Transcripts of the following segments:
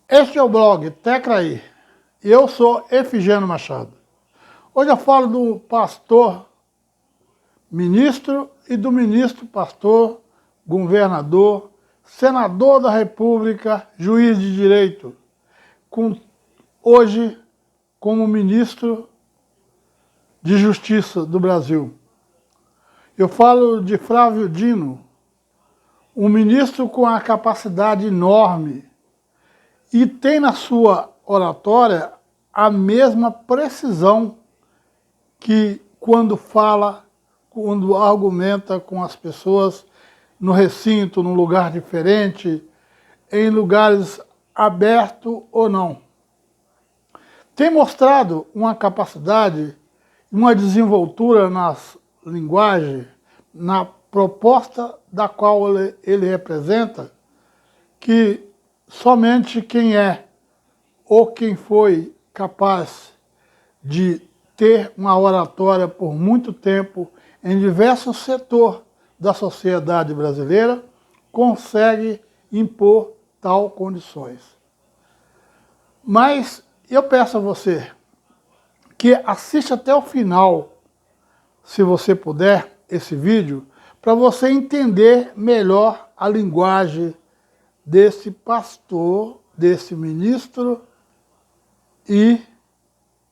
Este é o blog Tecraí. Eu sou Efigênio Machado. Hoje eu falo do pastor ministro e do ministro pastor, governador, senador da República, juiz de direito, hoje como ministro de Justiça do Brasil. Eu falo de Flávio Dino, um ministro com a capacidade enorme e tem na sua oratória a mesma precisão que quando fala, quando argumenta com as pessoas no recinto, num lugar diferente, em lugares abertos ou não. Tem mostrado uma capacidade, uma desenvoltura nas linguagens, na proposta da qual ele representa, que somente quem é ou quem foi capaz de ter uma oratória por muito tempo em diversos setores da sociedade brasileira consegue impor tal condições. Mas eu peço a você que assista até o final, se você puder, esse vídeo, para você entender melhor a linguagem desse pastor, desse ministro e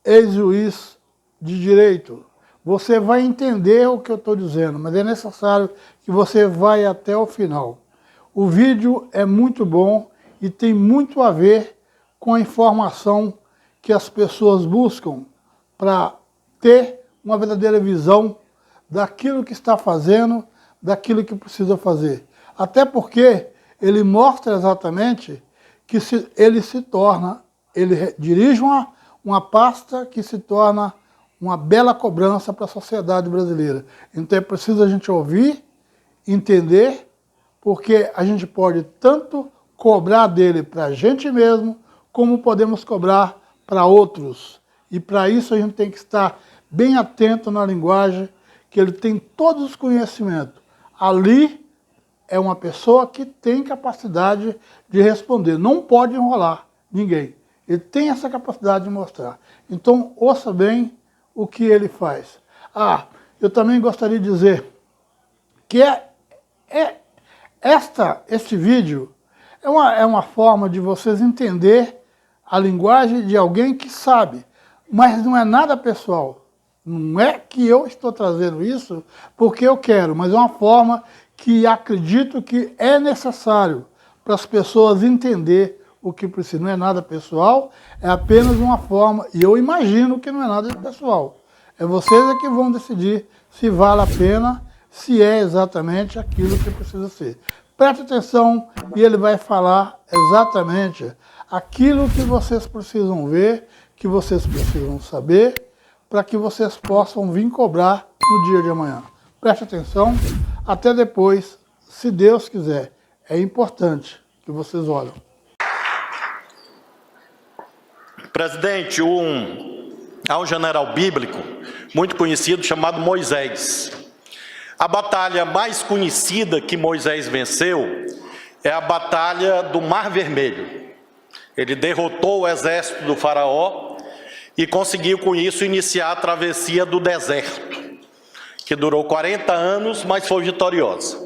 ex-juiz de direito. Você vai entender o que eu estou dizendo, mas é necessário que você vá até o final. O vídeo é muito bom e tem muito a ver com a informação que as pessoas buscam para ter uma verdadeira visão daquilo que está fazendo, daquilo que precisa fazer. Até porque ele mostra exatamente que ele dirige uma pasta que se torna uma bela cobrança para a sociedade brasileira. Então é preciso a gente ouvir, entender, porque a gente pode tanto cobrar dele para a gente mesmo, como podemos cobrar para outros. E para isso a gente tem que estar bem atento na linguagem, que ele tem todos os conhecimentos. Ali é uma pessoa que tem capacidade de responder, não pode enrolar ninguém. Ele tem essa capacidade de mostrar. Então, ouça bem o que ele faz. Eu também gostaria de dizer que este vídeo é uma forma de vocês entender a linguagem de alguém que sabe, mas não é nada pessoal. Não é que eu estou trazendo isso porque eu quero, mas é uma forma que acredito que é necessário para as pessoas entenderem o que precisa. Não é nada pessoal, é apenas uma forma, e eu imagino que não é nada pessoal. É vocês que vão decidir se vale a pena, se é exatamente aquilo que precisa ser. Preste atenção e ele vai falar exatamente aquilo que vocês precisam ver, que vocês precisam saber, para que vocês possam vir cobrar no dia de amanhã. Preste atenção, até depois, se Deus quiser. É importante que vocês olhem. Presidente, há um general bíblico muito conhecido chamado Moisés. A batalha mais conhecida que Moisés venceu é a batalha do Mar Vermelho. Ele derrotou o exército do faraó e conseguiu com isso iniciar a travessia do deserto, que durou 40 anos, mas foi vitoriosa.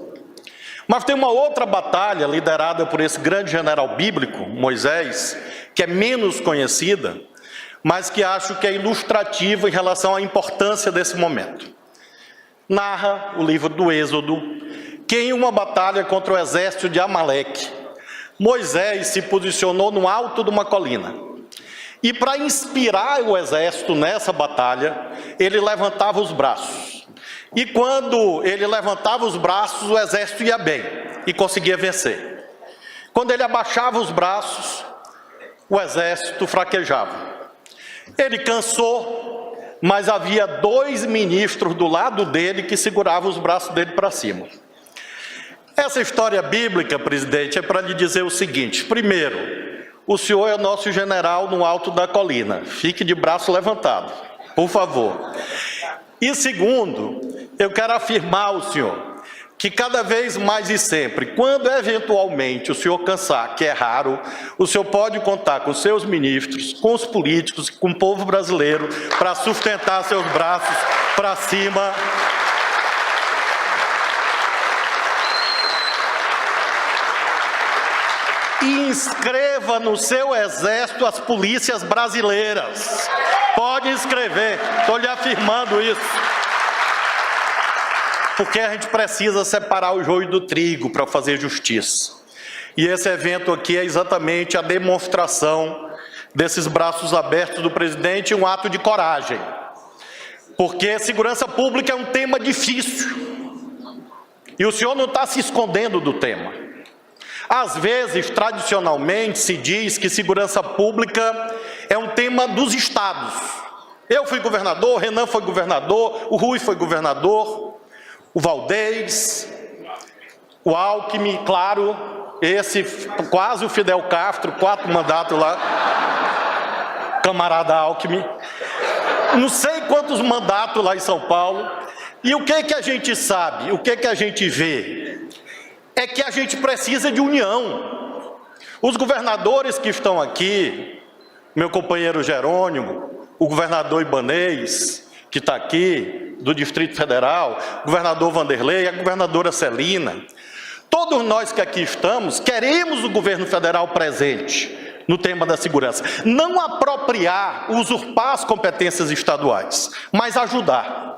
Mas tem uma outra batalha liderada por esse grande general bíblico, Moisés, que é menos conhecida, mas que acho que é ilustrativa em relação à importância desse momento. Narra o livro do Êxodo que em uma batalha contra o exército de Amaleque, Moisés se posicionou no alto de uma colina. E para inspirar o exército nessa batalha, ele levantava os braços. E quando ele levantava os braços, o exército ia bem e conseguia vencer. Quando ele abaixava os braços, o exército fraquejava. Ele cansou, mas havia 2 ministros do lado dele que seguravam os braços dele para cima. Essa história bíblica, presidente, é para lhe dizer o seguinte: primeiro, o senhor é o nosso general no alto da colina. Fique de braço levantado, por favor. E segundo, eu quero afirmar ao senhor que cada vez mais e sempre, quando eventualmente o senhor cansar, que é raro, o senhor pode contar com seus ministros, com os políticos, com o povo brasileiro, para sustentar seus braços para cima. E inscreva no seu exército as polícias brasileiras. Pode inscrever, estou lhe afirmando isso. Porque a gente precisa separar o joio do trigo para fazer justiça. E esse evento aqui é exatamente a demonstração desses braços abertos do presidente, um ato de coragem. Porque segurança pública é um tema difícil. E o senhor não está se escondendo do tema. Às vezes, tradicionalmente, se diz que segurança pública é um tema dos estados. Eu fui governador, o Renan foi governador, o Rui foi governador, o Valdez, o Alckmin, claro, esse quase o Fidel Castro, 4 mandatos lá, camarada Alckmin. Não sei quantos mandatos lá em São Paulo. E o que a gente sabe, o que a gente vê? É que a gente precisa de união. Os governadores que estão aqui, meu companheiro Jerônimo, o governador Ibanez, que está aqui, do Distrito Federal, o governador Vanderlei, a governadora Celina, todos nós que aqui estamos, queremos o governo federal presente no tema da segurança. Não apropriar, usurpar as competências estaduais, mas ajudar.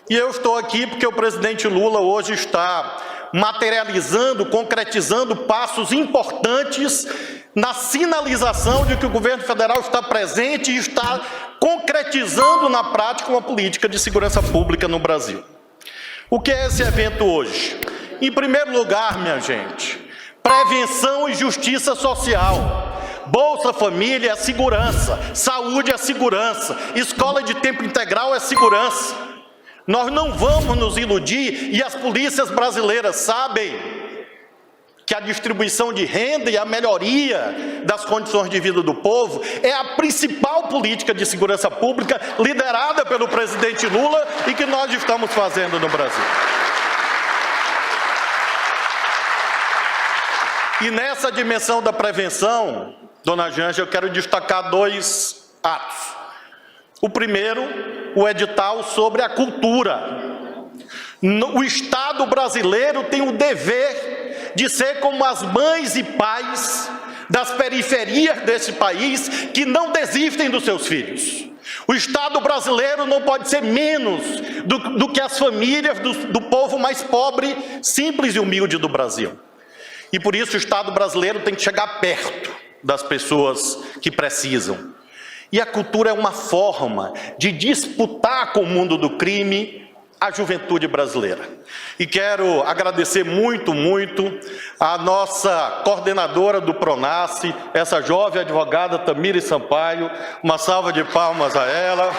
E eu estou aqui porque o presidente Lula hoje está materializando, concretizando passos importantes na sinalização de que o governo federal está presente e está concretizando na prática uma política de segurança pública no Brasil. O que é esse evento hoje? Em primeiro lugar, minha gente, prevenção e justiça social. Bolsa Família é segurança, saúde é segurança, escola de tempo integral é segurança. Nós não vamos nos iludir, e as polícias brasileiras sabem que a distribuição de renda e a melhoria das condições de vida do povo é a principal política de segurança pública liderada pelo presidente Lula e que nós estamos fazendo no Brasil. E nessa dimensão da prevenção, dona Janja, eu quero destacar 2 atos. O primeiro, o edital sobre a cultura. O Estado brasileiro tem o dever de ser como as mães e pais das periferias desse país que não desistem dos seus filhos. O Estado brasileiro não pode ser menos do que as famílias do povo mais pobre, simples e humilde do Brasil. E por isso o Estado brasileiro tem que chegar perto das pessoas que precisam. E a cultura é uma forma de disputar com o mundo do crime a juventude brasileira. E quero agradecer muito, muito a nossa coordenadora do Pronace, essa jovem advogada Tamires Sampaio. Uma salva de palmas a ela.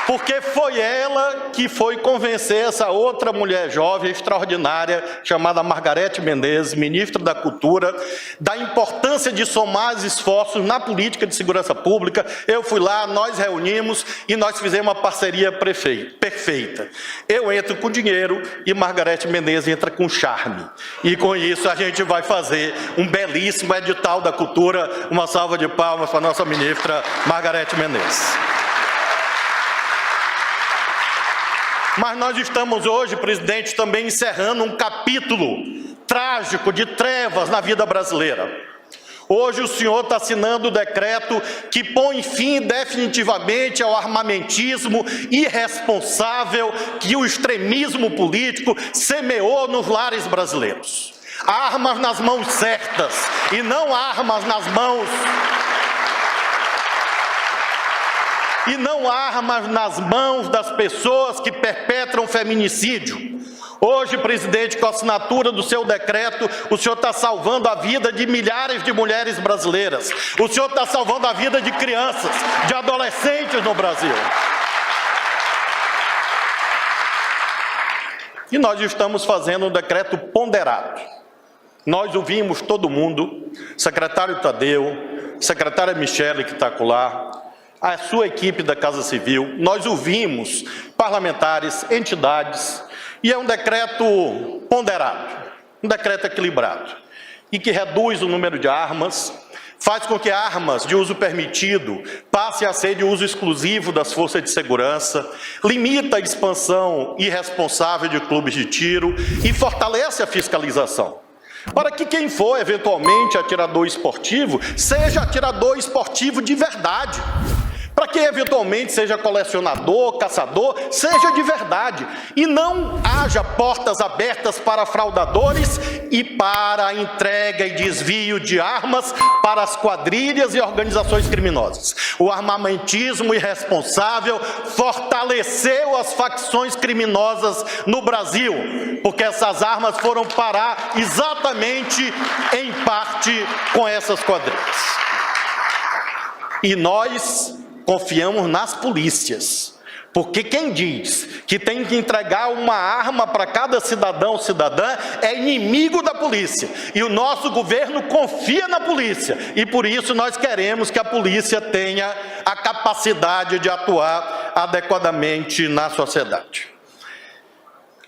Porque foi ela que foi convencer essa outra mulher jovem extraordinária, chamada Margarete Menezes, ministra da Cultura, da importância de somar esforços na política de segurança pública. Eu fui lá, nós reunimos e nós fizemos uma parceria perfeita. Eu entro com dinheiro e Margarete Menezes entra com charme. E com isso a gente vai fazer um belíssimo edital da cultura. Uma salva de palmas para a nossa ministra Margarete Menezes. Mas nós estamos hoje, presidente, também encerrando um capítulo trágico de trevas na vida brasileira. Hoje o senhor está assinando o decreto que põe fim definitivamente ao armamentismo irresponsável que o extremismo político semeou nos lares brasileiros. Armas nas mãos certas e não armas nas mãos... E não armas nas mãos das pessoas que perpetram feminicídio. Hoje, presidente, com a assinatura do seu decreto, o senhor está salvando a vida de milhares de mulheres brasileiras. O senhor está salvando a vida de crianças, de adolescentes no Brasil. E nós estamos fazendo um decreto ponderado. Nós ouvimos todo mundo, secretário Tadeu, secretária Michele, que está lá, a sua equipe da Casa Civil, nós ouvimos parlamentares, entidades, e é um decreto ponderado, um decreto equilibrado, e que reduz o número de armas, faz com que armas de uso permitido passem a ser de uso exclusivo das forças de segurança, limita a expansão irresponsável de clubes de tiro e fortalece a fiscalização, para que quem for eventualmente atirador esportivo, seja atirador esportivo de verdade. Para quem eventualmente seja colecionador, caçador, seja de verdade. E não haja portas abertas para fraudadores e para a entrega e desvio de armas para as quadrilhas e organizações criminosas. O armamentismo irresponsável fortaleceu as facções criminosas no Brasil, porque essas armas foram parar exatamente em parte com essas quadrilhas. E nós confiamos nas polícias, porque quem diz que tem que entregar uma arma para cada cidadão ou cidadã é inimigo da polícia. E o nosso governo confia na polícia. E por isso nós queremos que a polícia tenha a capacidade de atuar adequadamente na sociedade.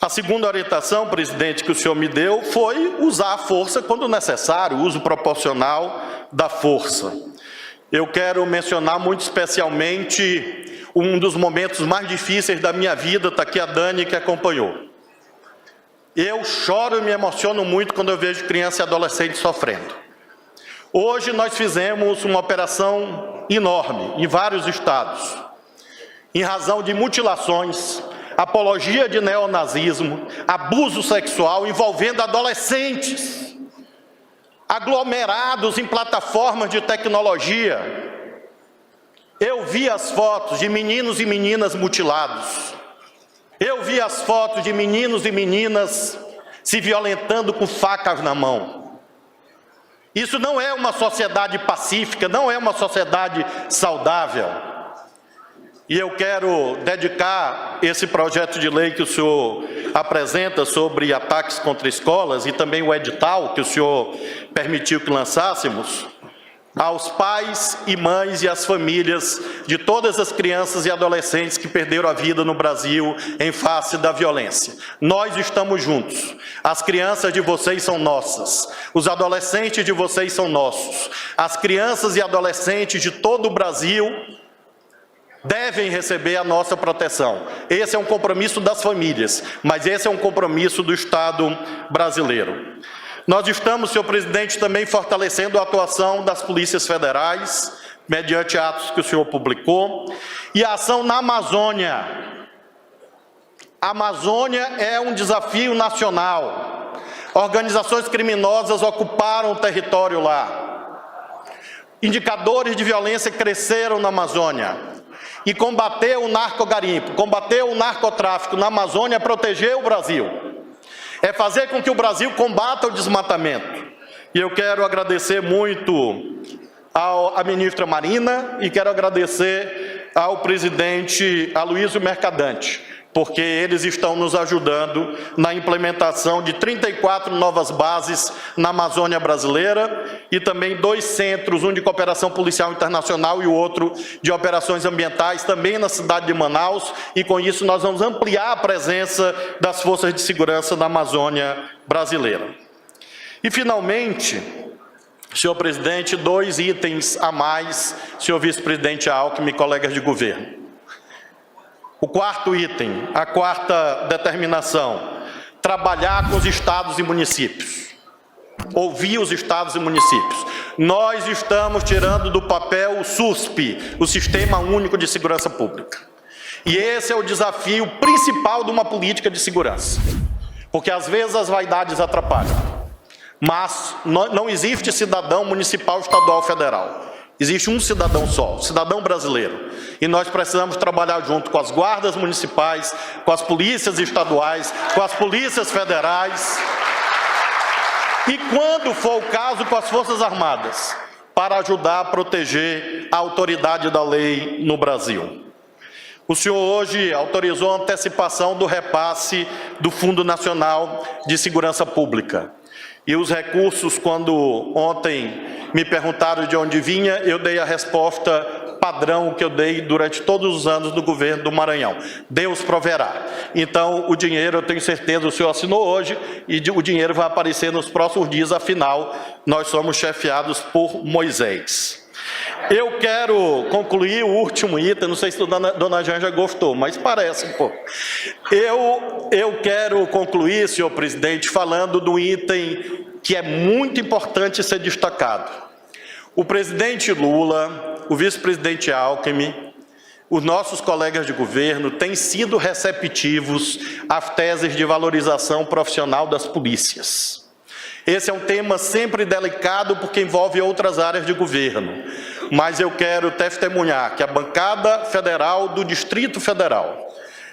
A segunda orientação, presidente, que o senhor me deu foi usar a força quando necessário, o uso proporcional da força. Eu quero mencionar muito especialmente um dos momentos mais difíceis da minha vida, está aqui a Dani que acompanhou. Eu choro e me emociono muito quando eu vejo criança e adolescente sofrendo. Hoje nós fizemos uma operação enorme em vários estados, em razão de mutilações, apologia de neonazismo, abuso sexual envolvendo adolescentes, aglomerados em plataformas de tecnologia. Eu vi as fotos de meninos e meninas mutilados. Eu vi as fotos de meninos e meninas se violentando com facas na mão. Isso não é uma sociedade pacífica, não é uma sociedade saudável. E eu quero dedicar esse projeto de lei que o senhor apresenta sobre ataques contra escolas e também o edital que o senhor permitiu que lançássemos, aos pais e mães e às famílias de todas as crianças e adolescentes que perderam a vida no Brasil em face da violência. Nós estamos juntos. As crianças de vocês são nossas. Os adolescentes de vocês são nossos. As crianças e adolescentes de todo o Brasil devem receber a nossa proteção. Esse é um compromisso das famílias, mas esse é um compromisso do Estado brasileiro. Nós estamos, senhor presidente, também fortalecendo a atuação das polícias federais, mediante atos que o senhor publicou, e a ação na Amazônia. A Amazônia é um desafio nacional. Organizações criminosas ocuparam o território lá. Indicadores de violência cresceram na Amazônia. E combater o narcogarimpo, combater o narcotráfico na Amazônia é proteger o Brasil. É fazer com que o Brasil combata o desmatamento. E eu quero agradecer muito à ministra Marina e quero agradecer ao presidente Aloysio Mercadante, porque eles estão nos ajudando na implementação de 34 novas bases na Amazônia brasileira e também 2 centros, um de cooperação policial internacional e o outro de operações ambientais, também na cidade de Manaus, e com isso nós vamos ampliar a presença das forças de segurança na Amazônia brasileira. E, finalmente, senhor presidente, 2 itens a mais, senhor vice-presidente Alckmin e colegas de governo. O quarto item, a quarta determinação, trabalhar com os estados e municípios. Ouvir os estados e municípios. Nós estamos tirando do papel o SUSP, o Sistema Único de Segurança Pública. E esse é o desafio principal de uma política de segurança. Porque às vezes as vaidades atrapalham. Mas não existe cidadão municipal, estadual, federal. Existe um cidadão só, o cidadão brasileiro. E nós precisamos trabalhar junto com as guardas municipais, com as polícias estaduais, com as polícias federais. E quando for o caso, com as Forças Armadas, para ajudar a proteger a autoridade da lei no Brasil. O senhor hoje autorizou a antecipação do repasse do Fundo Nacional de Segurança Pública. E os recursos, quando ontem me perguntaram de onde vinha, eu dei a resposta padrão que eu dei durante todos os anos do governo do Maranhão. Deus proverá. Então, o dinheiro, eu tenho certeza, o senhor assinou hoje, e o dinheiro vai aparecer nos próximos dias, afinal, nós somos chefiados por Moisés. Eu quero concluir o último item, não sei se a dona Janja gostou, mas parece um pouco. Eu quero concluir, senhor presidente, falando do item que é muito importante ser destacado. O presidente Lula, o vice-presidente Alckmin, os nossos colegas de governo têm sido receptivos às teses de valorização profissional das polícias. Esse é um tema sempre delicado porque envolve outras áreas de governo, mas eu quero testemunhar que a bancada federal do Distrito Federal,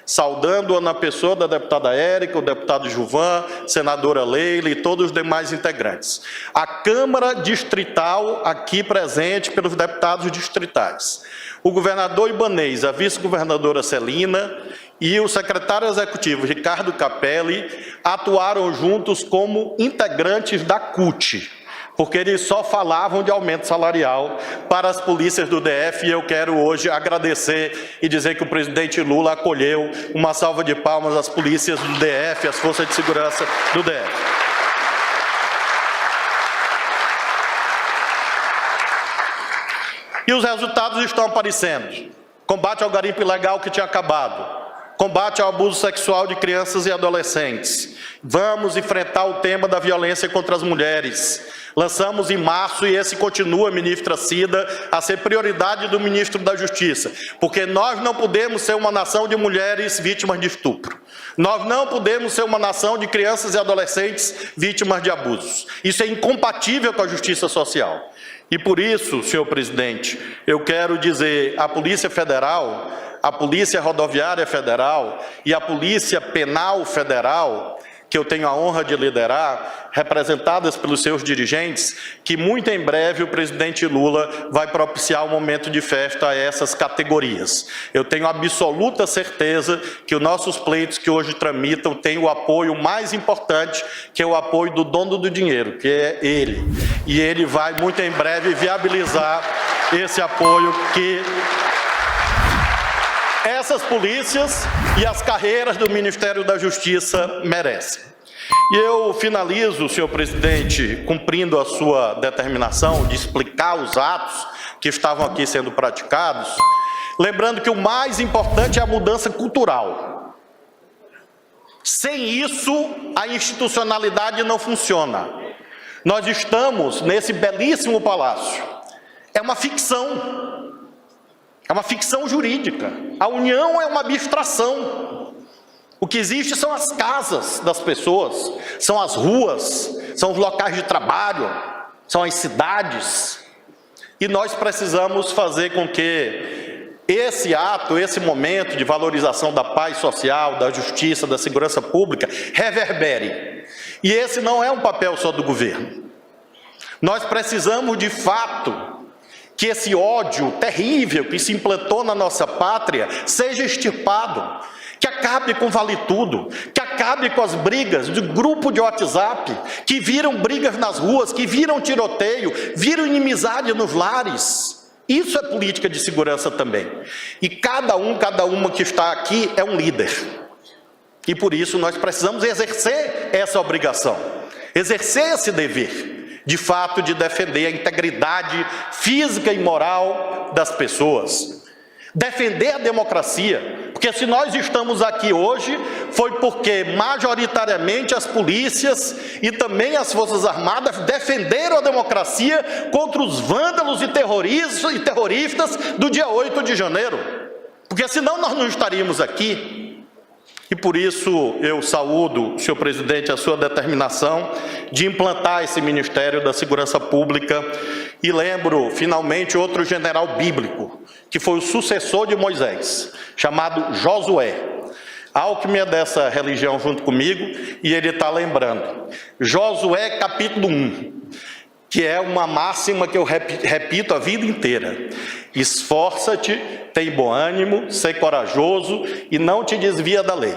saudando-a na pessoa da deputada Érica, o deputado Gilvan, senadora Leila e todos os demais integrantes, a Câmara Distrital aqui presente pelos deputados distritais, o governador Ibanez, a vice-governadora Celina e o secretário executivo Ricardo Capelli atuaram juntos como integrantes da CUT, porque eles só falavam de aumento salarial para as polícias do DF, e eu quero hoje agradecer e dizer que o presidente Lula acolheu. Uma salva de palmas às polícias do DF, às forças de segurança do DF. E os resultados estão aparecendo. Combate ao garimpo ilegal que tinha acabado. Combate ao abuso sexual de crianças e adolescentes. Vamos enfrentar o tema da violência contra as mulheres. Lançamos em março, e esse continua, ministra Cida, a ser prioridade do ministro da Justiça, porque nós não podemos ser uma nação de mulheres vítimas de estupro. Nós não podemos ser uma nação de crianças e adolescentes vítimas de abusos. Isso é incompatível com a justiça social. E por isso, senhor presidente, eu quero dizer à Polícia Federal, à Polícia Rodoviária Federal e à Polícia Penal Federal, que eu tenho a honra de liderar, representadas pelos seus dirigentes, que muito em breve o presidente Lula vai propiciar um momento de festa a essas categorias. Eu tenho absoluta certeza que os nossos pleitos que hoje tramitam têm o apoio mais importante, que é o apoio do dono do dinheiro, que é ele. E ele vai muito em breve viabilizar esse apoio que essas polícias e as carreiras do Ministério da Justiça merecem. E eu finalizo, senhor presidente, cumprindo a sua determinação de explicar os atos que estavam aqui sendo praticados, lembrando que o mais importante é a mudança cultural. Sem isso, a institucionalidade não funciona. Nós estamos nesse belíssimo palácio. É uma ficção. É uma ficção jurídica. A união é uma abstração. O que existe são as casas das pessoas, são as ruas, são os locais de trabalho, são as cidades. E nós precisamos fazer com que esse ato, esse momento de valorização da paz social, da justiça, da segurança pública, reverbere. E esse não é um papel só do governo. Nós precisamos, de fato, que esse ódio terrível que se implantou na nossa pátria seja extirpado, que acabe com Vale Tudo, que acabe com as brigas do grupo de WhatsApp, que viram brigas nas ruas, que viram tiroteio, viram inimizade nos lares. Isso é política de segurança também. E cada uma que está aqui é um líder. E por isso nós precisamos exercer essa obrigação, exercer esse dever, de fato, de defender a integridade física e moral das pessoas, defender a democracia, porque se nós estamos aqui hoje, foi porque majoritariamente as polícias e também as Forças Armadas defenderam a democracia contra os vândalos e terroristas do dia 8 de janeiro, porque senão nós não estaríamos aqui. E por isso eu saúdo, senhor presidente, a sua determinação de implantar esse Ministério da Segurança Pública, e lembro, finalmente, outro general bíblico, que foi o sucessor de Moisés, chamado Josué. Alckmin é dessa religião junto comigo, e ele está lembrando. Josué capítulo 1, que é uma máxima que eu repito a vida inteira. Esforça-te, tem bom ânimo, sei corajoso e não te desvia da lei.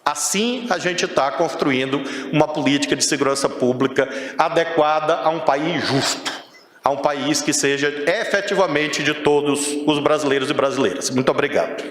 Assim a gente está construindo uma política de segurança pública adequada a um país justo, a um país que seja efetivamente de todos os brasileiros e brasileiras. Muito obrigado.